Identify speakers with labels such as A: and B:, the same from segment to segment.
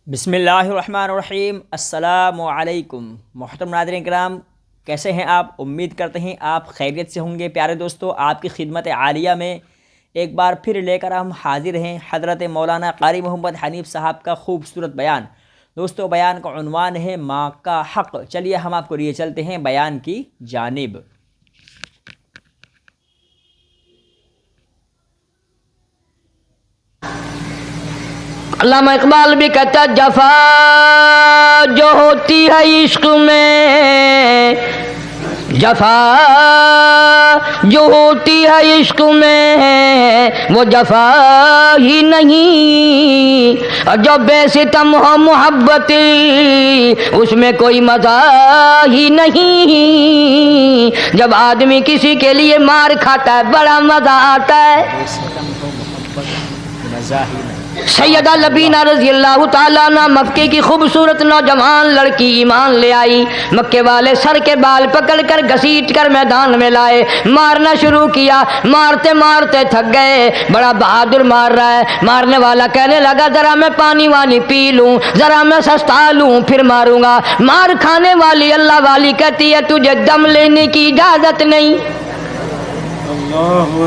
A: بسم اللہ الرحمن الرحیم۔ السلام علیکم محترم ناظرین کرام، کیسے ہیں آپ؟ امید کرتے ہیں آپ خیریت سے ہوں گے۔ پیارے دوستو، آپ کی خدمت عالیہ میں ایک بار پھر لے کر ہم حاضر ہیں حضرت مولانا قاری محمد حنیف صاحب کا خوبصورت بیان۔ دوستو، بیان کا عنوان ہے ماں کا حق۔ چلیے ہم آپ کو لیے چلتے ہیں بیان کی جانب۔
B: علامہ اقبال بھی کہتا جفا جو ہوتی ہے عشق میں، جفا جو ہوتی ہے عشق میں وہ جفا ہی نہیں، اور جو بے ستم ہو محبت اس میں کوئی مزہ ہی نہیں۔ جب آدمی کسی کے لیے مار کھاتا ہے بڑا مزہ آتا ہے۔ سیدہ لبینہ رضی اللہ تعالیٰ عنہ مکے کی خوبصورت نوجوان لڑکی ایمان لے آئی۔ مکے والے سر کے بال پکڑ کر گھسیٹ کر میدان میں لائے، مارنا شروع کیا۔ مارتے مارتے تھک گئے، بڑا بہادر مار رہا ہے۔ مارنے والا کہنے لگا ذرا میں پانی وانی پی لوں، ذرا میں سستا لوں پھر ماروں گا۔ مار کھانے والی اللہ والی کہتی ہے تجھے دم لینے کی اجازت نہیں،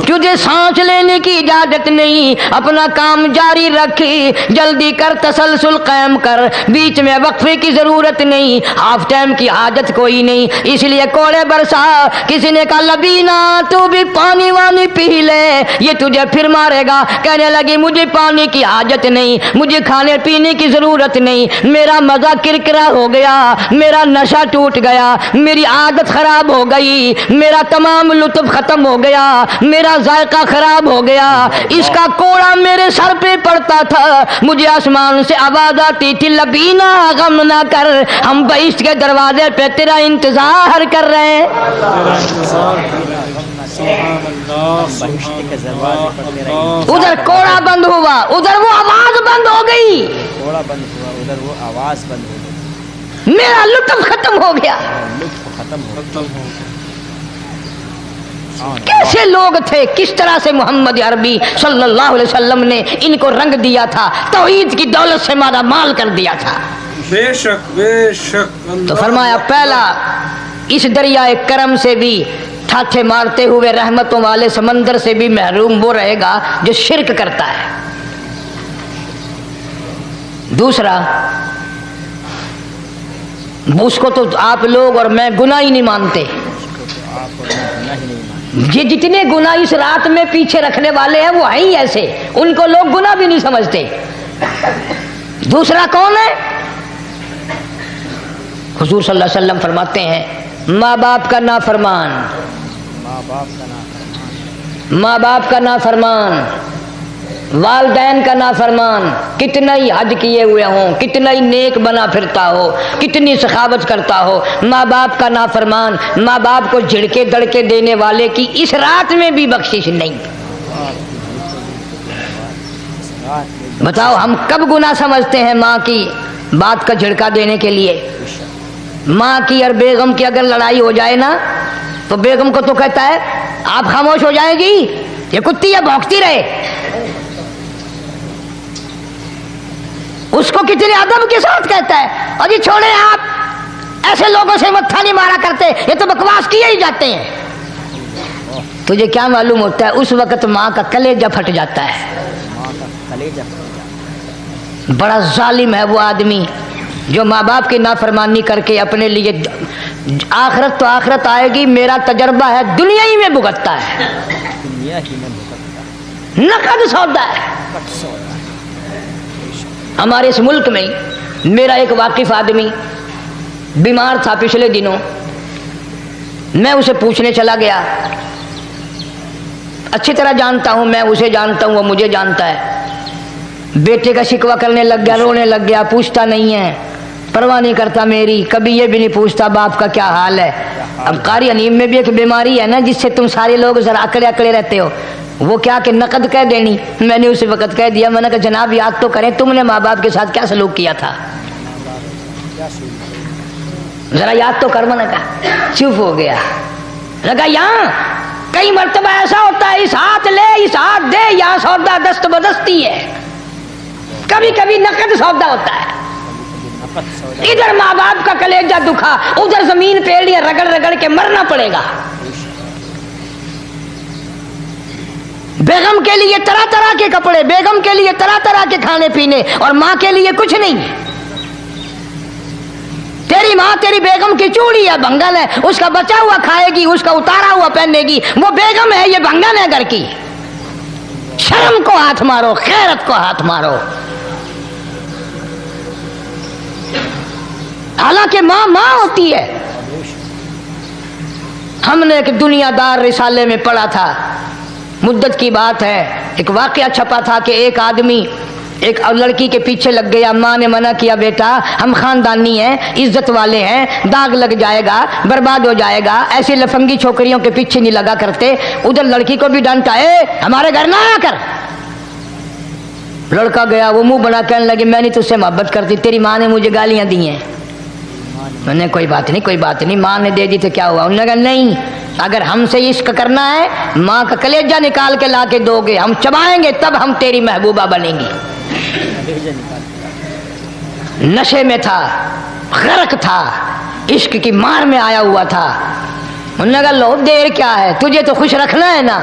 B: تجھے سانس لینے کی اجازت نہیں، اپنا کام جاری رکھ، جلدی کر، تسلسل قائم کر، بیچ میں وقفے کی ضرورت نہیں، ہاف ٹائم کی حاجت کوئی نہیں۔ اس لیے کوڑے برسا۔ کسی نے کہا لبینہ تو بھی پانی وانی پی لے، یہ تجھے پھر مارے گا۔ کہنے لگی مجھے پانی کی حاجت نہیں، مجھے کھانے پینے کی ضرورت نہیں، میرا مزہ کرکرا ہو گیا، میرا نشہ ٹوٹ گیا، میری عادت خراب ہو گئی، میرا تمام لطف ختم ہو گیا، میرا ذائقہ خراب ہو گیا۔ اس کا کوڑا میرے سر پہ پڑتا تھا، مجھے آسمان سے آواز آتی تھی لبینہ غم نہ کر، ہم بہشت کے دروازے پہ تیرا انتظار کر رہے ہیں۔ ادھر کوڑا بند ہوا، ادھر وہ آواز بند ہو گئی،
A: کوڑا بند ہوا، ادھر وہ آواز بند ہو گئی،
B: میرا لطف ختم ہو گیا۔
A: لطف ختم ہو گیا۔
B: کیسے لوگ تھے، کس طرح سے محمد عربی صلی اللہ علیہ وسلم نے ان کو رنگ دیا تھا، توحید کی دولت سے مالا مال کر دیا تھا۔
C: بے شک بے شک۔
B: تو فرمایا پہلا اس دریائے کرم سے بھی ٹھاٹھے مارتے ہوئے رحمتوں والے سمندر سے بھی محروم وہ رہے گا جو شرک کرتا ہے۔ دوسرا، اس کو تو آپ لوگ اور میں گناہ ہی نہیں مانتے، یہ جتنے گناہ اس رات میں پیچھے رکھنے والے ہیں وہ ہیں ہی ایسے، ان کو لوگ گناہ بھی نہیں سمجھتے۔ دوسرا کون ہے؟ حضور صلی اللہ علیہ وسلم فرماتے ہیں ماں باپ کا نافرمان، ماں باپ کا نافرمان، والدین کا نافرمان، کتنا ہی حج کیے ہوئے ہوں، کتنا ہی نیک بنا پھرتا ہو، کتنی سخاوت کرتا ہو، ماں باپ کا نافرمان، ماں باپ کو جھڑکے دڑکے دینے والے کی اس رات میں بھی بخشش نہیں۔ بتاؤ ہم کب گناہ سمجھتے ہیں ماں کی بات کا جھڑکا دینے کے لیے؟ ماں کی اور بیگم کی اگر لڑائی ہو جائے نا تو بیگم کو تو کہتا ہے آپ خاموش ہو جائیں گی، یہ کتی ہے بھونکتی رہے۔ اس کو کتنے ادب کے ساتھ کہتا ہے اور یہ چھوڑے آپ ایسے لوگوں سے متھا نہیں مارا کرتے، یہ تو بکواس کیے ہی جاتے ہیں۔ تجھے کیا معلوم ہوتا ہے اس وقت ماں کا کلیجہ پھٹ جاتا ہے۔ بڑا ظالم ہے وہ آدمی جو ماں باپ کی نافرمانی کر کے اپنے لیے آخرت تو آخرت آئے گی، میرا تجربہ ہے دنیا ہی میں بھگتتا ہے، نقد سودا ہے۔ ہمارے اس ملک میں میرا ایک واقف آدمی بیمار تھا پچھلے دنوں، میں اسے پوچھنے چلا گیا، اچھی طرح جانتا ہوں، میں اسے جانتا ہوں، وہ مجھے جانتا ہے۔ بیٹے کا شکوہ کرنے لگ گیا، رونے لگ گیا، پوچھتا نہیں ہے، پرواہ نہیں کرتا میری، کبھی یہ بھی نہیں پوچھتا باپ کا کیا حال ہے۔ اب قاری انیم میں بھی ایک بیماری ہے نا جس سے تم سارے لوگ ذرا اکڑے اکڑے رہتے ہو، وہ کیا کہ نقد کہہ دینی۔ میں نے اسے وقت کہہ دیا، میں نے کہا جناب یاد تو کریں تم نے ماں باپ کے ساتھ کیا سلوک کیا تھا، ذرا یاد تو کر۔ میں نے کہا چپ ہو گیا، لگا یہاں کئی مرتبہ ایسا ہوتا ہے اس ہاتھ لے اس ہاتھ دے، یہاں سودا دست بدستی ہے، کبھی کبھی نقد سودا ہوتا ہے۔ इधर माँ बाप का कलेजा दुखा, उधर जमीन पे लिया रगड़ रगड़ के मरना पड़ेगा। बेगम के लिए तरह तरह के कपड़े, बेगम के लिए तरह तरह के खाने पीने, और माँ के लिए कुछ नहीं। तेरी माँ तेरी बेगम की चूड़ी है, भंगल है, उसका बचा हुआ खाएगी, उसका उतारा हुआ पहनेगी, वो बेगम है, ये भंगल है घर की। शर्म को हाथ मारो, खैरत को हाथ मारो। हालांकि माँ माँ होती है। हमने एक दुनियादार रिसाले में पढ़ा था, मुद्दत की बात है, एक वाकया छपा था कि एक आदमी एक लड़की के पीछे लग गया। माँ ने मना किया, बेटा हम खानदानी हैं, इज्जत वाले हैं, दाग लग जाएगा, बर्बाद हो जाएगा, ऐसी लफंगी छोकरियों के पीछे नहीं लगा करते। उधर लड़की को भी डांटा, हमारे घर ना आया कर। लड़का गया, वो मुंह बना कहने लगे, मैं नहीं तुझसे मोहब्बत करती, तेरी माँ ने मुझे गालियां दी हैं। मैंने कोई बात नहीं, कोई बात नहीं, माँ ने दे दी तो क्या हुआ। उन्होंने कहा नहीं, अगर हमसे इश्क करना है माँ का कलेजा निकाल के ला के दोगे, हम चबाएंगे, तब हम तेरी महबूबा बनेंगी। नशे में था, गर्क था, इश्क की मार में आया हुआ था। उन्होंने कहा लो देर क्या है, तुझे तो खुश रखना है ना।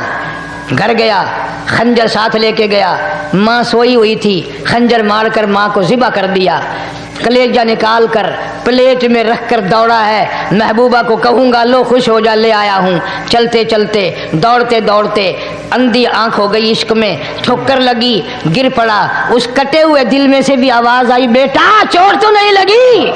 B: घर गया, खंजर साथ लेके गया, माँ सोई हुई थी, खंजर मारकर माँ को ज़िबा कर दिया। कलेजा निकाल कर प्लेट में रख कर दौड़ा है, महबूबा को कहूँगा लो खुश हो जा, ले आया हूँ। चलते चलते दौड़ते दौड़ते अंधी आंख हो गई, इश्क में ठोकर लगी, गिर पड़ा। उस कटे हुए दिल में से भी आवाज आई, बेटा चोट तो नहीं लगी।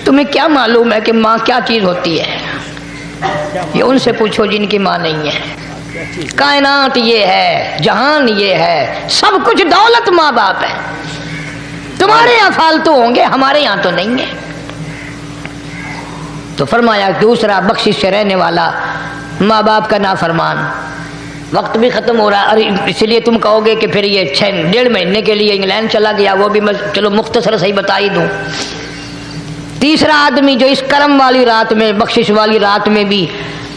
B: तुम्हें क्या मालूम है कि माँ क्या चीज होती है? ये उनसे पूछो जिनकी माँ नहीं है। कायनात ये है, जहान ये है, सब कुछ दौलत माँ बाप है। तुम्हारे यहाँ फालतू होंगे, हमारे यहाँ तो नहीं है। तो फरमाया दूसरा बख्शिश से रहने वाला माँ बाप का नाफरमान। वक्त भी खत्म हो रहा, अरे इसलिए तुम कहोगे कि फिर ये 1.5 महीने के लिए इंग्लैंड चला गया, वो भी मैं चलो मुख्तसर सही बता ही दूं। तीसरा आदमी जो इस करम वाली रात में, बख्शिश वाली रात में भी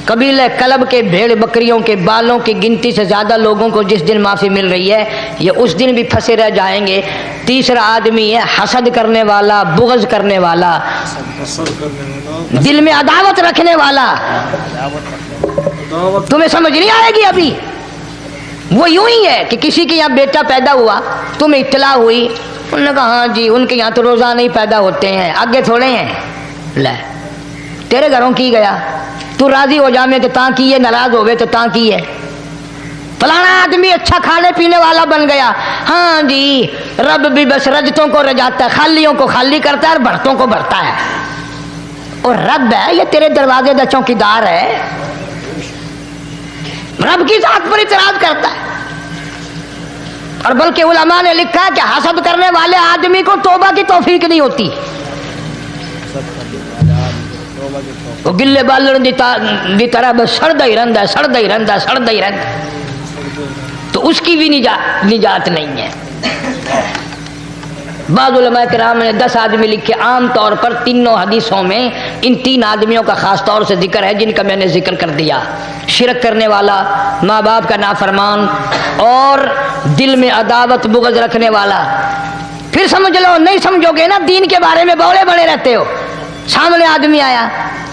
B: कबीले कलब के भेड़ बकरियों के बालों की गिनती से ज्यादा लोगों को जिस दिन माफी मिल रही है, ये उस दिन भी फंसे रह जाएंगे। तीसरा आदमी है हसद करने वाला, बुग़्ज़ करने वाला, दिल में अदावत रखने वाला। तुम्हें समझ नहीं आएगी अभी। वो यूं ही है कि किसी के यहाँ बेटा पैदा हुआ, तुम्हें इत्तला हुई, उन्होंने कहा हाँ जी उनके यहाँ तो रोजाना ही पैदा होते हैं, आगे थोड़े हैं। ले तेरे घरों की गया, तू राजी हो जा में तो ता की है, नाराज होवे तो ता की है। फलाना आदमी अच्छा खाने पीने वाला बन गया, हाँ जी रब भी बस रजतों को रजाता है, खालियों को खाली करता है और भरतों को भरता है। और रब है ये तेरे दरवाजे का चौकीदार है, रब की जात पर इतराज करता है। और बल्कि उलमा ने लिखा है कि हसद करने वाले आदमी को तौबा की तौफीक नहीं होती। वो गिल्ले बालन दी तरह बस सड़दा ही रहता, सड़दा ही रहता, सड़दा ही रहता, तो उसकी भी निजात नहीं है। बाद उलमा किराम ने 10 आदमी लिखे। आम तौर पर तीनों हदीसों में इन 3 आदमियों का खास तौर से जिक्र है जिनका मैंने जिक्र कर दिया। शिरक करने वाला, माँ बाप का नाफरमान और दिल में अदावत बुग़्ज़ रखने वाला। फिर समझ लो, नहीं समझोगे ना दीन के बारे में बौले बड़े रहते हो। सामने आदमी आया,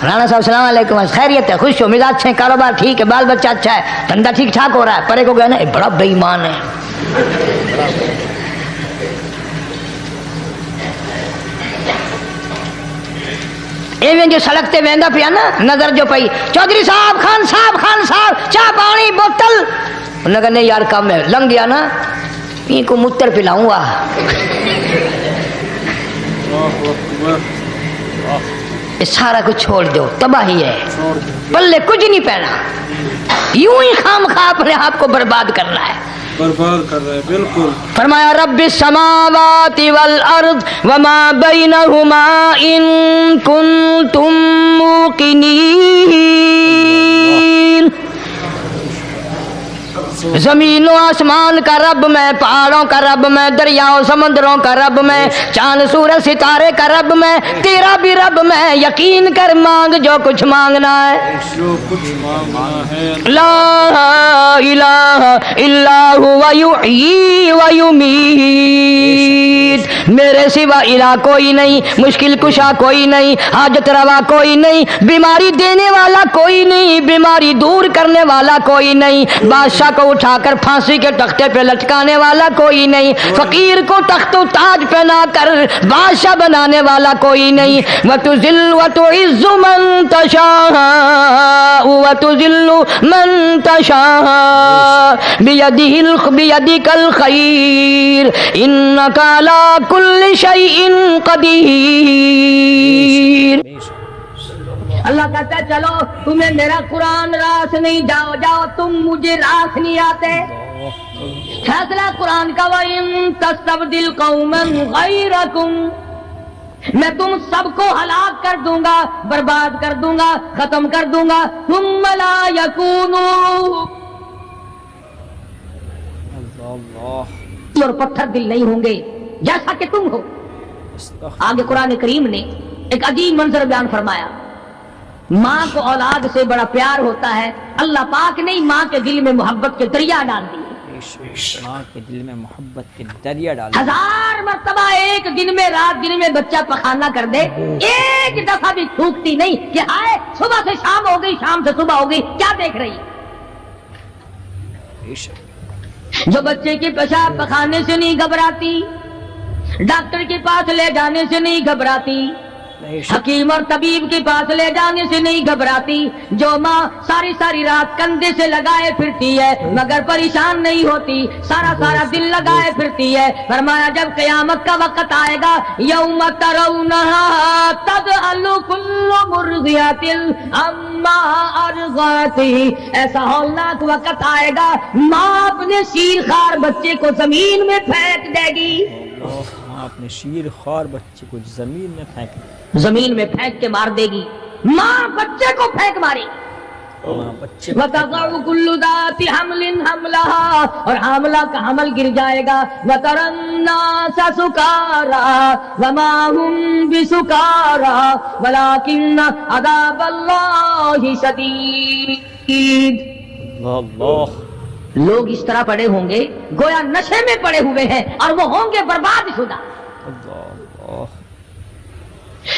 B: राणा साहब सलाम अलैकुम, खैरियत है, खुश हो, मिजाज अच्छे, कारोबार ठीक है, बाल बच्चा अच्छा है, धंधा ठीक ठाक हो रहा है। परे को गया ना, बड़ा बेईमान है। एवं जो सड़क ते वेंदा पिया ना, नजर जो पई, चौधरी साहब, खान साहब, चाय पानी बोतल। उन्होंने कहा नहीं यार काम है, लंघ गया ना, इनको मुत्तर पिलाऊंगा। ये सारा कुछ छोड़ दो, तबाही है, पल्ले कुछ नहीं पहना, यूं ही खामखा अपने आप को बर्बाद करना है,
C: बर्बाद कर रहे हैं। बिल्कुल
B: फरमाया रब्बिस समावाति वल अर्द वमा बैनहुमा इन कुंतुम मूकिनीन। जमीनों आसमान का रब मैं, पहाड़ों का रब मैं, दरियाओं समंदरों का रब मैं, चांद सूरज सितारे का रब मैं, तेरा भी रब मैं, यकीन कर मांग जो कुछ मांगना है।
C: जो कुछ मांगना है।
B: ला इलाहा इल्ला हुवा युहयी व युमीत। मेरे सिवा इला कोई नहीं, मुश्किल कुशा कोई नहीं, हाजत रवा कोई नहीं, बीमारी देने वाला कोई नहीं, बीमारी दूर करने वाला कोई नहीं, बादशाह को उठाकर फांसी के तख्ते पे लटकाने वाला कोई नहीं, फकीर को तख्तो ताज पहना कर बादशाह बनाने वाला कोई नहीं। वतुजिल्लु वतुइज्जु मन तशा वतुजिल्लु मन तशा बियदिकल खैर इन्नका अला कुल्लि शैइन कदीर। अल्लाह कहता है चलो तुम्हें मेरा कुरान रास नहीं, जाओ जाओ तुम मुझे रास नहीं आते। फैसला कुरान का वइन तस्तबदिल कौमन गैरकुम, मैं तुम सबको हलाक कर दूंगा, बर्बाद कर दूंगा, खत्म कर दूंगा। तुम ला यकूनू, और पत्थर दिल नहीं होंगे जैसा कि तुम हो। आगे कुरान करीम ने एक अजीब मंजर बयान फरमाया। माँ को औलाद से बड़ा प्यार होता है, अल्लाह पाक ने माँ के दिल में मोहब्बत के दरिया डाल दिए।
A: माँ के दिल में मोहब्बत के दरिया डाल,
B: 1000 मर्तबा एक दिन में, रात दिन में बच्चा पखाना कर दे, एक दफा भी थूकती नहीं कि हाय सुबह से शाम हो गई, शाम से सुबह हो गई, क्या देख रही। जो बच्चे के पेशाब पखाने से नहीं घबराती, डॉक्टर के पास ले जाने से नहीं घबराती, हकीम और तबीब के पास ले जाने से नहीं घबराती, जो माँ सारी सारी रात कंधे से लगाए फिरती है मगर परेशान नहीं होती, सारा सारा दिल लगाए फिरती है। फरमाया जब क़यामत का वक्त आएगा, यौम तरौनहा तदअलु कुल्लु मुर्दियातिन अम्मा अर्ज़अती, ऐसा हौलनाक वक्त आएगा माँ अपने शीरखार बच्चे को जमीन में फेंक देगी।
A: अपने शीर खार बच्चे को जमीन में फेंक,
B: जमीन में फेंक के मार देगी। माँ बच्चे को फेंक मारी।
A: बच्चे
B: वतज़उ कुल्लु दाति हमलिन हमलहा, और हामला का हमल गिर जाएगा। वतरन्नासा सुकारा वमा हुम बिसुकारा वलाकिन्न अज़ाबल्लाहि शदीद।
A: अल्लाह,
B: लोग इस तरह पड़े होंगे गोया नशे में पड़े हुए हैं और वो होंगे बर्बाद शुदा।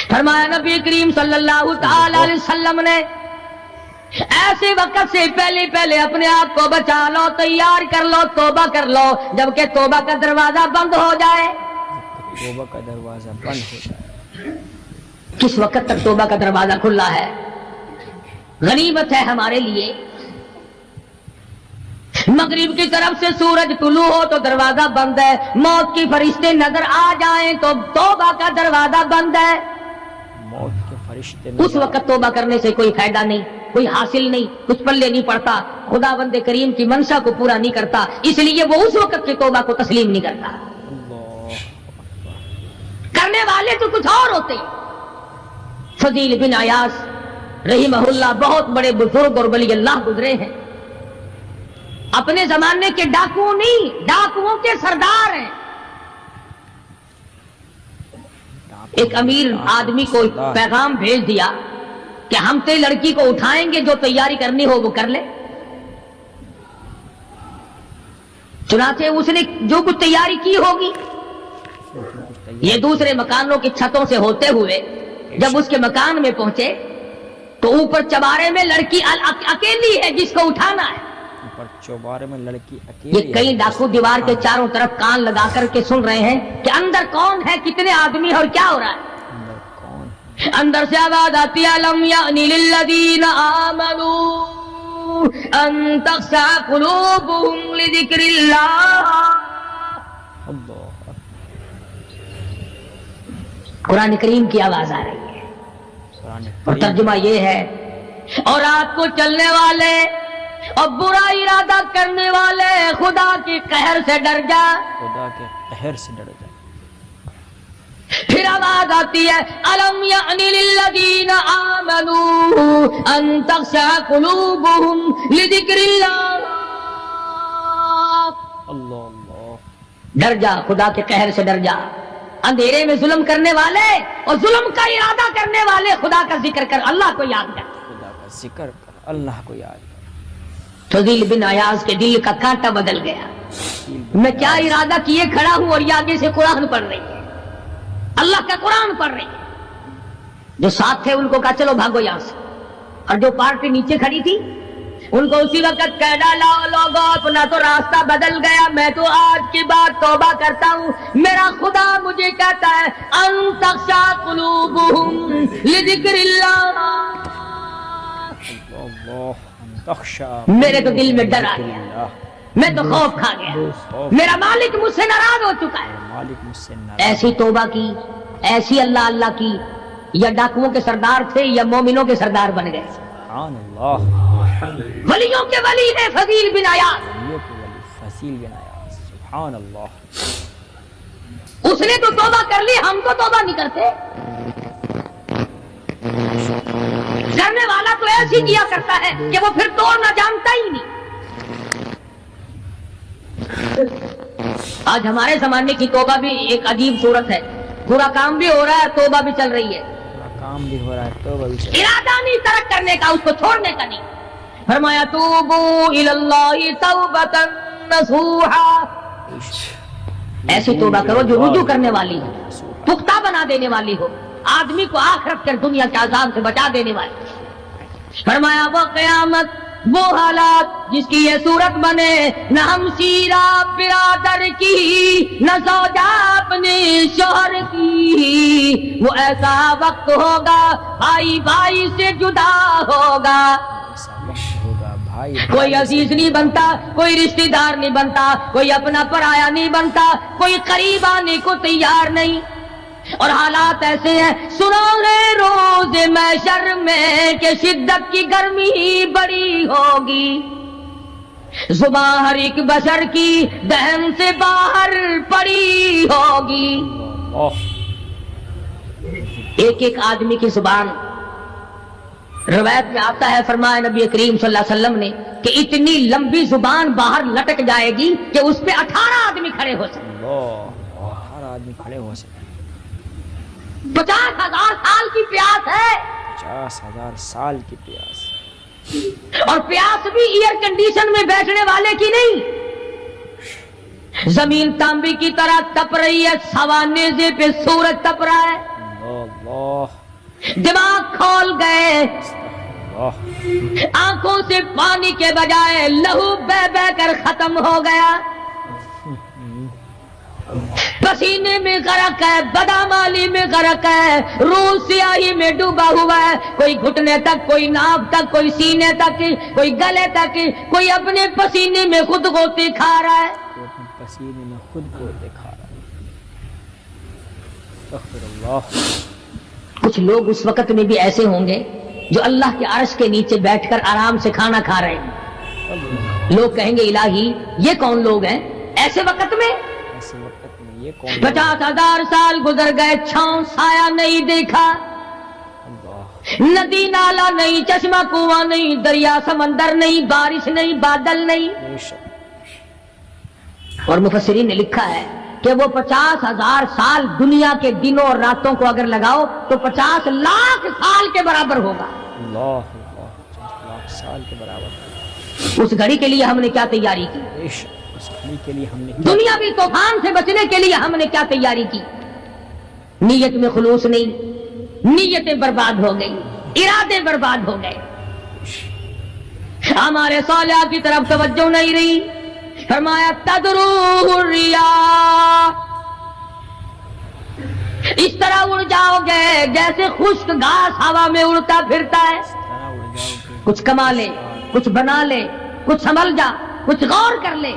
B: फरमाया नबी करीम सल्लल्लाहु तआला अलैहि वसल्लम ने ऐसे वक्त से पहले पहले अपने आप को बचा लो, तैयार कर लो, तौबा कर लो, जबकि तौबा का दरवाजा बंद हो जाए।
A: तौबा का दरवाजा बंद हो जाए।
B: किस वक्त तक तौबा का दरवाजा खुला है? गनीमत है हमारे लिए। मगरिब की तरफ से सूरज तुलू हो तो दरवाजा बंद है, मौत के फरिश्ते नजर आ जाएं तो तौबा का दरवाजा बंद है।
A: मौत के फरिश्ते
B: उस वक्त तौबा करने से कोई फायदा नहीं, कोई हासिल नहीं, कुछ पल्ले नहीं पड़ता, खुदावंद करीम की मंशा को पूरा नहीं करता, इसलिए वो उस वक्त की तौबा को तस्लीम नहीं करता। करने वाले तो कुछ और होते। फजील बिन अयास रहीमहुल्लाह बहुत बड़े बुजुर्ग और वली अल्लाह गुजरे हैं, अपने जमाने के डाकू नहीं, डाकुओं के सरदार हैं। एक अमीर आदमी को पैगाम भेज दिया कि हम ते लड़की को उठाएंगे, जो तैयारी करनी हो वो कर ले। चुनाचे उसने जो कुछ तैयारी की होगी, ये दूसरे मकानों की छतों से होते हुए जब उसके मकान में पहुंचे तो ऊपर चबारे में लड़की अकेली है जिसको उठाना है।
A: चौबारे में लड़की अकेली।
B: ये कई डाकू दीवार के चारों तरफ कान लगा करके सुन रहे हैं कि अंदर कौन है, कितने आदमी है और क्या हो रहा है। अंदर से आवाज आती है लम यानी लिल्लज़ीना आमनू अन तख़शा क़ुलूबुहुम लिज़िक्रिल्लाह। कुरान करीम की आवाज आ रही है और तर्जुमा ये है, और रात को चलने वाले और बुरा इरादा करने वाले खुदा के कहर से डर जा,
A: खुदा के कहर से डर जा।
B: फिर आवाज आती है अलम यानी लिल्लज़ीना आमनू अन तख़शा क़ुलूबुहुम लिज़िक्रिल्लाह।
A: अल्लाह अल्लाह,
B: डर जा, खुदा के कहर से डर जा। अंधेरे में जुल्म करने वाले और जुल्म का इरादा करने वाले खुदा का जिक्र कर, अल्लाह को याद कर,
A: खुदा का जिक्र कर, अल्लाह को याद कर।
B: फजील बिन अयाज के दिल का कांटा बदल गया। मैं क्या इरादा किए खड़ा हूं और ये आगे से कुरान पढ़ रही है, अल्लाह का कुरान पढ़ रही है। जो साथ थे उनको कहा चलो भागो यहां से, और जो पार्टी नीचे खड़ी थी उनको उसी वक्त कह डाला, लोगों अपना तो रास्ता बदल गया, मैं तो आज के बाद तौबा करता हूँ। मेरा खुदा मुझे कहता है अन तख्शा कुलूबुहुम लिज़िक्रिल्लाह, मेरे तो दिल में डर आ गया, मैं तो खौफ खा गया, मेरा मालिक मुझसे नाराज हो चुका है। ऐसी तौबा की, ऐसी अल्लाह अल्लाह की, या डाकुओं के सरदार थे या मोमिनों के सरदार बन गए। वलियों के वली है फजील बिन अयाज, सुभान अल्लाह। उसने तो तौबा कर ली, हम तो तौबा नहीं करते। करने वाला तो ऐसे किया करता है कि वो फिर तोड़ना जानता ही नहीं। आज हमारे जमाने की तौबा भी एक अजीब सूरत है, पूरा काम भी हो रहा है, तौबा भी चल रही है,
A: काम भी हो रहा है, तौबा भी चल रहा है।
B: इरादा नहीं तरक करने का, उसको छोड़ने का नहीं। फरमाया तूबू इलल्लाहि तौबतन नसूहा, ऐसी तौबा करो जो रुजू करने वाली हो, पुख्ता बना देने वाली हो, आदमी को आखिरत कर दुनिया के अजाब से बचा देने वाली। फरमाया वो क़यामत, वो हालात जिसकी ये सूरत बने, न हम सीरा बिरादर की, न सौजा अपने शोहर की, वो ऐसा वक्त होगा भाई भाई से जुदा होगा। कोई अजीज नहीं बनता, कोई रिश्तेदार नहीं बनता, कोई अपना पराया नहीं बनता, कोई करीब आने को तैयार नहीं। और हालात ऐसे हैं, सुनो रे रोज महशर में कि शिद्दत की गर्मी बड़ी होगी, जुबान हर एक बशर की दहन से बाहर पड़ी होगी। एक एक आदमी की जुबान, रिवायत में आता है, फरमाया नबी करीम सल्लल्लाहु अलैहि वसल्लम ने कि इतनी लंबी जुबान बाहर लटक जाएगी कि उस पे 18 आदमी खड़े हो सके।
A: 18 आदमी खड़े हो सके।
B: 50,000 साल की प्यास है,
A: 50,000 साल की प्यास,
B: और प्यास भी एयर कंडीशन में बैठने वाले की नहीं। जमीन तांबे की तरह तप रही है, सवानेजे पे सूरज तप रहा है, दिमाग खोल गए, आंखों से पानी के बजाय लहू बह बह कर खत्म हो गया, पसीने में गरक है, बदामाली में गरक है, रूह स्याही में डूबा हुआ है, कोई घुटने तक, कोई नाक तक, कोई सीने तक, कोई गले तक, कोई अपने पसीने में खुद गोते खा रहा है,
A: पसीने में खुद गोते खा रहा है।
B: कुछ लोग उस वक्त में भी ऐसे होंगे जो अल्लाह के अर्श के नीचे बैठकर आराम से खाना खा रहे हैं। लोग कहेंगे इलाही ये कौन लोग हैं ऐसे वक्त में?
A: ऐसे वक्त में ये कौन?
B: 50,000 साल गुजर गए, छांव साया नहीं देखा, नदी नाला नहीं, चश्मा कुआं नहीं, दरिया समंदर नहीं, बारिश नहीं, बादल नहीं। और मुफस्सिरीन ने लिखा है कि वो 50,000 साल दुनिया के दिनों और रातों को अगर लगाओ तो 50 लाख साल के बराबर होगा।
A: 50 लाख साल के बराबर।
B: उस घड़ी के लिए हमने क्या तैयारी की?
A: उस घड़ी के लिए हमने
B: दुनियावी तूफान से बचने के लिए हमने क्या तैयारी की? नीयत में खुलूस नहीं, नीयतें बर्बाद हो गई, इरादे बर्बाद हो गए, हमारे सालिया की तरफ तवज्जो नहीं रही। फरमाया तदरू रिया, इस तरह उड़ जाओगे जैसे खुश्क घास हवा में उड़ता फिरता है। कुछ कमा ले, कुछ बना ले, कुछ संभल जा, कुछ गौर कर ले,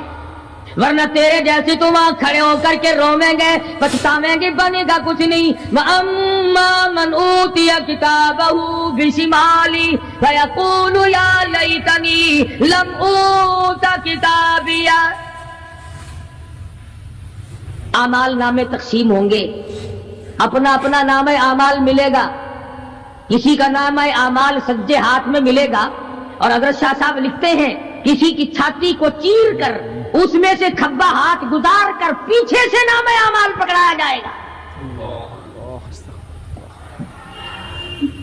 B: वरना तेरे जैसे तुम वहां खड़े होकर के रोवेंगे, पछतावेंगे, बनेगा कुछ नहीं। वअम्मा मन ऊतिया किताबहू बिशिमाली फयकूलु या लैतनी लम ऊता किताबिया। आमाल नामे तकसीम होंगे, अपना अपना नाम आमाल मिलेगा, किसी का नाम आमाल सज्जे हाथ में मिलेगा। और हज़रत शाह साहब लिखते हैं किसी की छाती को चीर कर उसमें से खब्बा हाथ गुजार कर पीछे से नाम आमाल पकड़ाया जाएगा।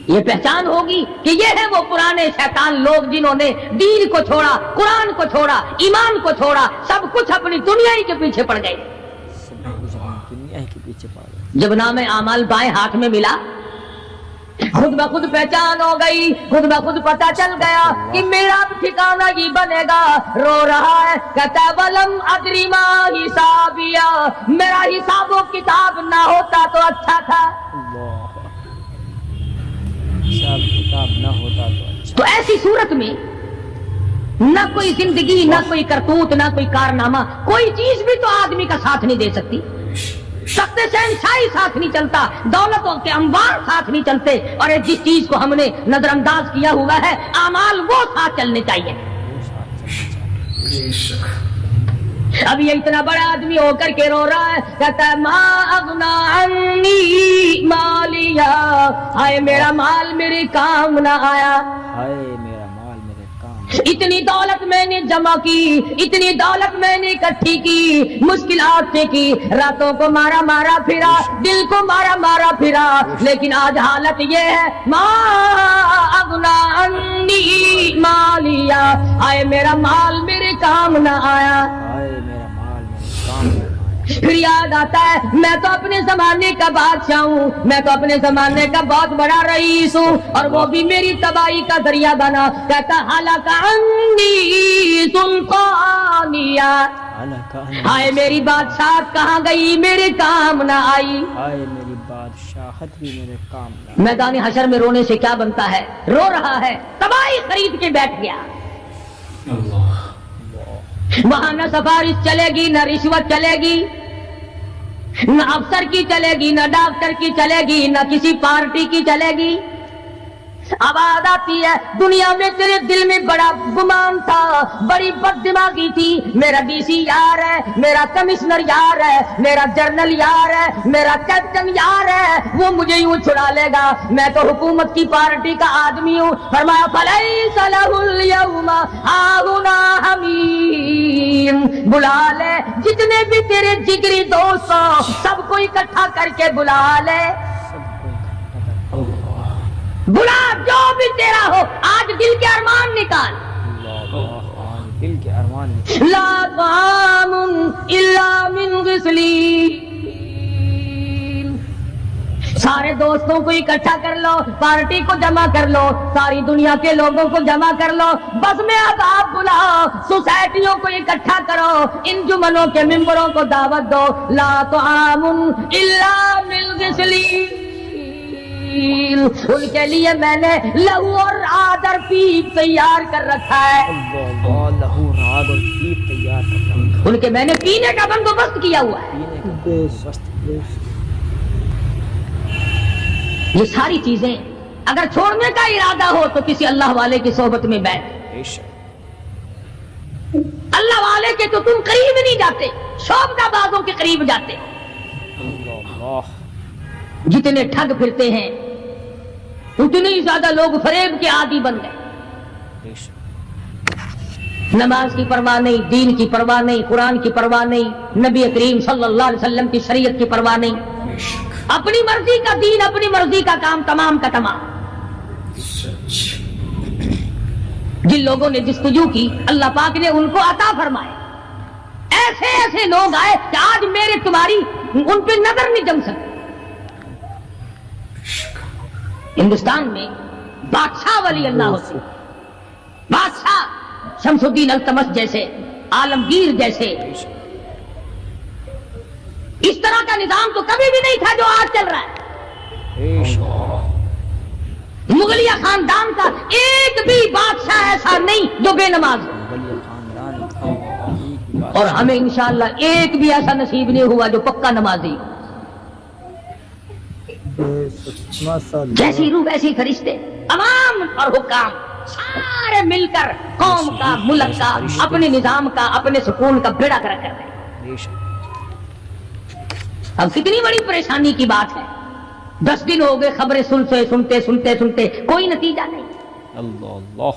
B: یہ پہچان ہوگی کہ یہ ہے وہ پرانے شیطان لوگ جنہوں نے دین کو چھوڑا، قرآن کو چھوڑا، ایمان کو چھوڑا، سب کچھ اپنی دنیا ہی کے پیچھے پڑ گئے۔
A: دنیا ہی کے پیچھے پڑ گئے۔
B: جب نام اعمال بائیں ہاتھ میں ملا، خود بخود پہچان ہو گئی، خود بخود پتہ چل گیا کہ میرا ٹھکانہ یہ بنے گا۔ رو رہا ہے کہتا ہے ولم ادری ما حسابیا، میرا حساب و کتاب نہ ہوتا تو اچھا تھا۔
A: اللہ، حساب کتاب نہ ہوتا تو اچھا۔
B: تو ایسی صورت میں نہ کوئی زندگی، نہ کوئی کرتوت، نہ کوئی کارنامہ، کوئی چیز بھی تو آدمی کا ساتھ نہیں دے سکتی۔ تخت شہنشاہی ساتھ نہیں چلتا، دولتوں کے انبار ساتھ نہیں چلتے، اور جس چیز کو ہم نے نظر انداز کیا ہوا ہے اعمال وہ ساتھ چلنے چاہیے۔ اب یہ اتنا بڑا آدمی ہو کر کے رو رہا ہے، کہتا ہے ما اغنا عنی مالیا، ہائے میرا مال میرے کام نہ آیا۔
A: ہائے میرا مال میرے کام۔
B: اتنی دولت میں نے جمع کی، اتنی دولت میں نے اکٹھی کی، مشکلات سے کی، راتوں کو مارا مارا پھرا، دل کو مارا مارا پھرا، لیکن آج حالت یہ ہے ما اغنا عنی مالیا، ہائے میرا مال میرے کام نہ آیا۔
A: ہائے میرا مال میرے کام نہ آیا۔
B: پھر یاد آتا ہے میں تو اپنے زمانے کا بادشاہ ہوں، میں تو اپنے زمانے کا بہت بڑا رئیس ہوں، اور وہ بھی میری تباہی کا ذریعہ بنا۔ کہتا ہلاک عنی سلطانیہ، ہائے میری بادشاہت کہاں گئی، میرے کام نہ آئی۔
A: ہائے میری بادشاہت بھی میرے کام نہ آئی۔
B: میدان حشر میں رونے سے کیا بنتا ہے؟ رو رہا ہے، تباہی خرید کے بیٹھ گیا۔ وہاں نہ سفارش چلے گی، نہ رشوت چلے گی، نہ افسر کی چلے گی، نہ ڈاکٹر کی چلے گی، نہ کسی پارٹی کی چلے گی۔ آواز آتی ہے دنیا میں تیرے دل میں بڑا گمان تھا، بڑی بد دماغی تھی، میرا ڈی سی یار ہے، میرا کمشنر یار ہے، میرا جنرل یار ہے، میرا کیپٹن یار ہے، وہ مجھے یوں چھڑا لے گا، میں تو حکومت کی پارٹی کا آدمی ہوں۔ فرمایا فلیس لہ الیوم ہاہنا حمیم، بلا لے جتنے بھی تیرے جگری دوست ہو، سب کو اکٹھا کر کے بلا لے، بلا جو بھی تیرا ہو، آج دل کے ارمان نکال۔
A: دل کے ارمان
B: لا طعام الا من غسلین، سارے دوستوں کو اکٹھا کر لو، پارٹی کو جمع کر لو، ساری دنیا کے لوگوں کو جمع کر لو، بس میں اب آپ بلاؤ، سوسائٹیوں کو اکٹھا کرو، انجمنوں کے ممبروں کو دعوت دو، لا طعام الا من غسلین، ان کے لیے میں نے لہو اور آدر پیپ تیار کر رکھا ہے،
A: لہو راد اور پیپ تیار کر رکھا ہے،
B: ان کے میں نے پینے کا بندوبست کیا ہوا ہے۔
A: پینے کا بندوبست۔
B: یہ ساری چیزیں اگر چھوڑنے کا ارادہ ہو تو کسی اللہ والے کی صحبت میں بیٹھ، اللہ والے کے تو تم قریب نہیں جاتے، شعبدہ بازوں کے قریب جاتے، جتنے ٹھگ پھرتے ہیں اتنے ہی زیادہ لوگ فریب کے عادی بن گئے، نماز کی پرواہ نہیں، دین کی پرواہ نہیں، قرآن کی پرواہ نہیں، نبی کریم صلی اللہ علیہ وسلم کی شریعت کی پرواہ نہیں، اپنی مرضی کا دین، اپنی مرضی کا کام، تمام کا تمام۔ جن لوگوں نے جستجو کی اللہ پاک نے ان کو عطا فرمائے، ایسے ایسے لوگ آئے کہ آج میرے تمہاری ان پہ نظر نہیں جم سکتی۔ ہندوستان میں بادشاہ ولی اللہ ہوتے، بادشاہ شمس الدین التمش جیسے، عالمگیر جیسے، اس طرح کا نظام تو کبھی بھی نہیں تھا جو آج چل رہا ہے۔ مغلیہ خاندان کا ایک بھی بادشاہ ایسا نہیں جو بے نماز ہو، اور ہمیں انشاءاللہ ایک بھی ایسا نصیب نہیں ہوا جو پکا نمازی ہو۔ جیسی روح ویسی فرشتے، عوام اور حکام سارے مل کر قوم کا، ملک کا، اپنے نظام کا، اپنے سکون کا بیڑا گرک کر رہے ہیں۔ اب کتنی بڑی پریشانی کی بات ہے، 10 دن ہو گئے خبریں سنتے سنتے کوئی نتیجہ نہیں۔
A: اللہ،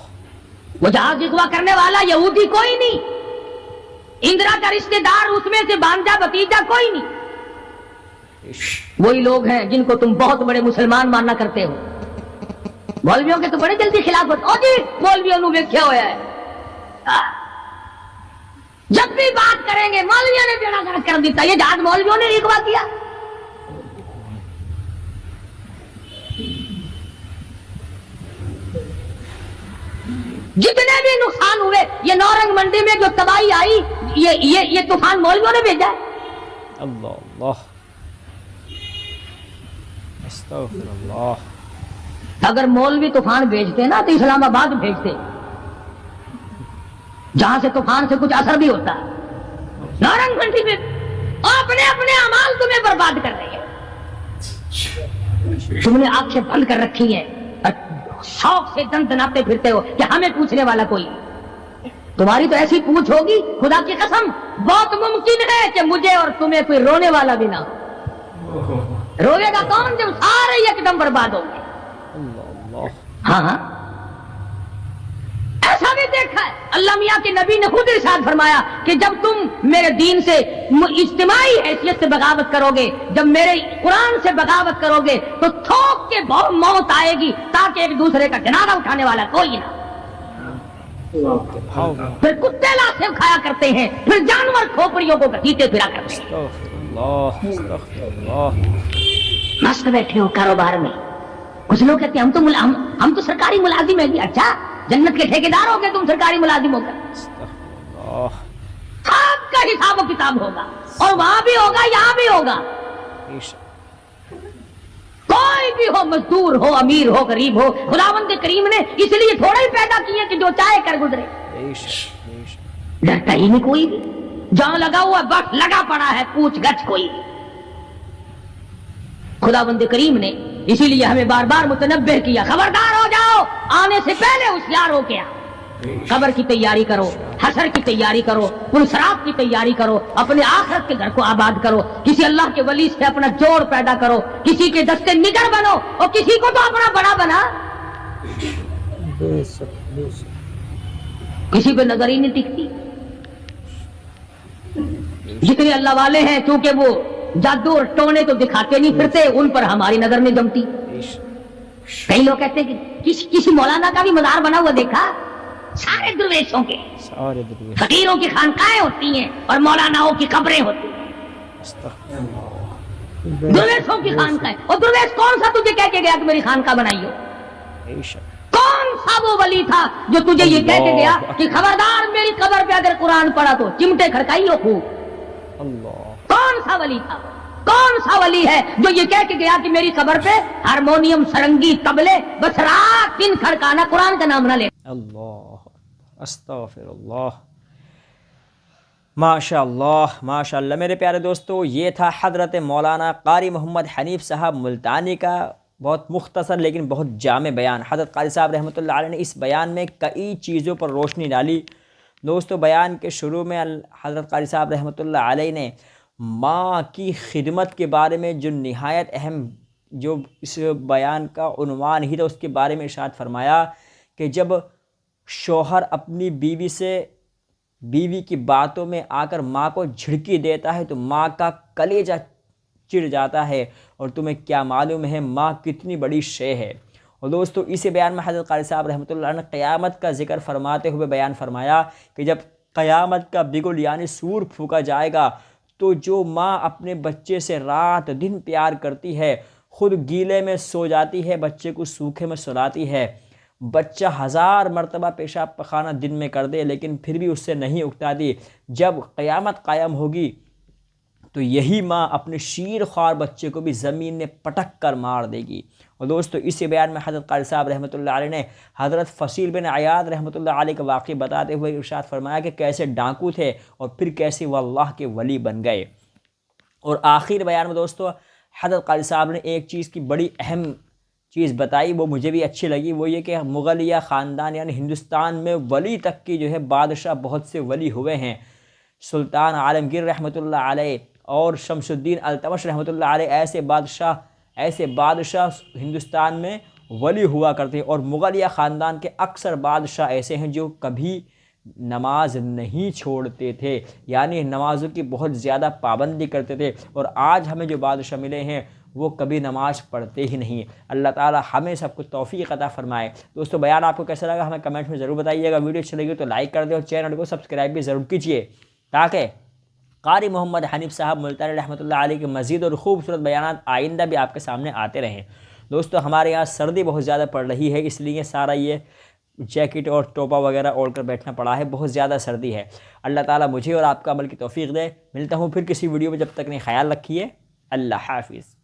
B: وہ جہاز اغوا کرنے والا یہودی کوئی نہیں، اندرا کا رشتہ دار اس میں سے بانجا بتیجا کوئی نہیں، وہی لوگ ہیں جن کو تم بہت بڑے مسلمان ماننا کرتے ہو۔ मौलवियों के तो बड़ी जल्दी खिलाफत ओ जी मौलवियों ने वेख्या होया है जब भी बात करेंगे मौलवियों ने बेड़ा गर्क कर दिया ये जहाज मौलवियों ने रिकवा किया जितने भी नुकसान हुए ये नौरंग मंडी में जो तबाही आई ये तूफान मौलवियों ने भेजा है
A: अल्लाह अल्लाह अस्तगफिरुल्लाह।
B: अगर मौलवी तूफान भेजते ना तो इस्लामाबाद भेजते जहां से तूफान से कुछ असर भी होता है नौरंग मंडी में अपने अपने अमाल तुम्हें बर्बाद कर रहे हैं तुमने आंखें बंद कर रखी है शौक से दम दनाते फिरते हो कि हमें पूछने वाला कोई तुम्हारी तो ऐसी पूछ होगी खुदा की कसम बहुत मुमकिन है कि मुझे और तुम्हें कोई रोने वाला भी ना हो रोएगा कौन जब सारे एकदम बर्बाद होंगे हाँ हाँ ऐसा भी देखा है अल्लाह मियां के नबी ने खुद इरशाद फरमाया कि जब तुम मेरे दीन से इज्तिमाई हैसियत से बगावत करोगे जब मेरे कुरान से बगावत करोगे तो थोक के बहुत मौत आएगी ताकि एक दूसरे का जनाजा उठाने वाला कोई ना फिर कुत्ते लाशें खाया करते हैं फिर जानवर खोपड़ियों को घसीटे फिरा करते हैं मस्त बैठे हो कारोबार में कुछ लोग कहते हैं हम तो सरकारी मुलाजिम है अच्छा जन्नत के ठेकेदार हो गए तुम सरकारी मुलाजिम होकर आपका हिसाब किताब होगा और वहां भी होगा यहाँ भी होगा कोई भी हो मजदूर हो अमीर हो गरीब हो खुदावंद करीम ने इसलिए थोड़ा ही पैदा किए कि जो चाहे कर गुजरे डरता ही नहीं कोई भी जहां लगा हुआ बस लगा पड़ा है पूछ गछ कोई खुदावंद करीम ने इसीलिए हमें बार बार मुतनब्बे किया खबरदार हो जाओ आने से पहले होशियार हो गया कब्र की तैयारी करो हशर की तैयारी करो पुलसरात की तैयारी करो अपने आखिरत के घर को आबाद करो किसी अल्लाह के वली से अपना जोड़ पैदा करो किसी के दस्ते निगर बनो और किसी को तो अपना बड़ा बना किसी पे नजर ही नहीं टिकती जितने अल्लाह वाले हैं क्योंकि वो जादू और टोने तो दिखाते नहीं फिरते उन पर हमारी नजर नहीं जमती कई लोग कहते हैं कि किसी मौलाना का भी मजार बना हुआ देखा सारे दुर्वेशों के फकीरों की खानकाएं होती हैं और मौलानाओं की कब्रें होती हैं दुर्वेशों की खानकाएं और दुर्वेश कौन सा तुझे कह के गया कि मेरी खानका बनाई हो कौन सा वो वली था जो तुझे ये कह के गया कि खबरदार मेरी कब्र पे अगर कुरान पढ़ा तो चिमटे खड़काई हो खूब कौन सा वली था कौन सा वली है जो ये कह के गया कि मेरी कब्र पे हारमोनियम सरंगी तबले बस रात दिन खड़काना कुरान का नाम ना ले
A: अल्लाह अस्तगफिरुल्लाह माशाअल्लाह माशाअल्लाह। मेरे प्यारे दोस्तों ये था हज़रत मौलाना कारी मोहम्मद हनीफ साहब मुल्तानी का बहुत मुख्तसर लेकिन बहुत जामे बयान। हज़रत कारी साहब रहमतुल्लाह अलैह ने इस बयान में कई चीज़ों पर रोशनी डाली। दोस्तों बयान के शुरू में हज़रत कारी साहब रहमतुल्लाह अलैह ने माँ की खिदमत के बारे में जो निहायत अहम जो इस बयान का उन्वान ही था उसके बारे में इरशाद फरमाया कि जब शौहर अपनी बीवी की बातों में आकर माँ को झिड़की देता है तो माँ का कलेजा चिढ़ जाता है और तुम्हें क्या मालूम है माँ कितनी बड़ी शे है। और दोस्तों इसी बयान में हज़रत कारी साहब रहमतुल्लाह अलैह ने क़यामत का जिक्र फरमाते हुए बयान फरमाया कि जब क़यामत का बिगुल यानी सूर फूका जाएगा तो जो माँ अपने बच्चे से रात दिन प्यार करती है खुद गीले में सो जाती है बच्चे को सूखे में सुलाती है बच्चा 1000 मरतबा पेशाब पखाना दिन में कर दे लेकिन फिर भी उससे नहीं उकताती, जब क़यामत कायम होगी तो यही माँ अपने शीर ख्वार बच्चे को भी ज़मीन में पटक कर मार देगी। और दोस्तों इसी बयान में हज़रत कारी साहब रहमतुल्लाह अलैह ने हज़रत फ़सील बिन अयाद रहमतुल्लाह अलैह का वाक़या बताते हुए इरशाद फरमाया कि कैसे डाकू थे और फिर कैसे वह अल्लाह के वली बन गए। और आखिर बयान में दोस्तों हज़रत कारी साहब ने एक चीज़ की बड़ी अहम चीज़ बताई, वो मुझे भी अच्छी लगी, वो ये कि मुग़लिया ख़ानदान यानी हिंदुस्तान में वली तक की जो है बादशाह बहुत से वली हुए हैं। सुल्तान आलमगीर रहमतुल्लाह अलैह और शमसुद्दीन अल्तमश रहमतुल्लाह अलैह ऐसे बादशाह हिंदुस्तान में वली हुआ करते हैं। और मुग़लिया ख़ानदान के अक्सर बादशाह ऐसे हैं जो कभी नमाज नहीं छोड़ते थे, यानी नमाज़ों की बहुत ज़्यादा पाबंदी करते थे। और आज हमें जो बादशाह मिले हैं وہ کبھی نماز پڑھتے ہی نہیں۔ اللہ تعالی ہمیں سب کو توفیق عطا فرمائے۔ دوستو بیان آپ کو کیسا لگا ہمیں کمنٹ میں ضرور بتائیے گا۔ ویڈیو اچھی لگی تو لائک کر دیں اور چینل کو سبسکرائب بھی ضرور کیجیے تاکہ قاری محمد حنیف صاحب ملتانی رحمۃ اللہ علیہ کے مزید اور خوبصورت بیانات آئندہ بھی آپ کے سامنے آتے رہیں۔ دوستو ہمارے یہاں سردی بہت زیادہ پڑ رہی ہے، اس لیے سارا یہ جیکٹ اور ٹوپا وغیرہ اوڑھ کر بیٹھنا پڑا ہے، بہت زیادہ سردی ہے۔ اللہ تعالیٰ مجھے اور آپ کا عمل کی توفیق دے۔ ملتا ہوں پھر کسی ویڈیو میں، جب تک نہیں خیال رکھیے، اللہ حافظ۔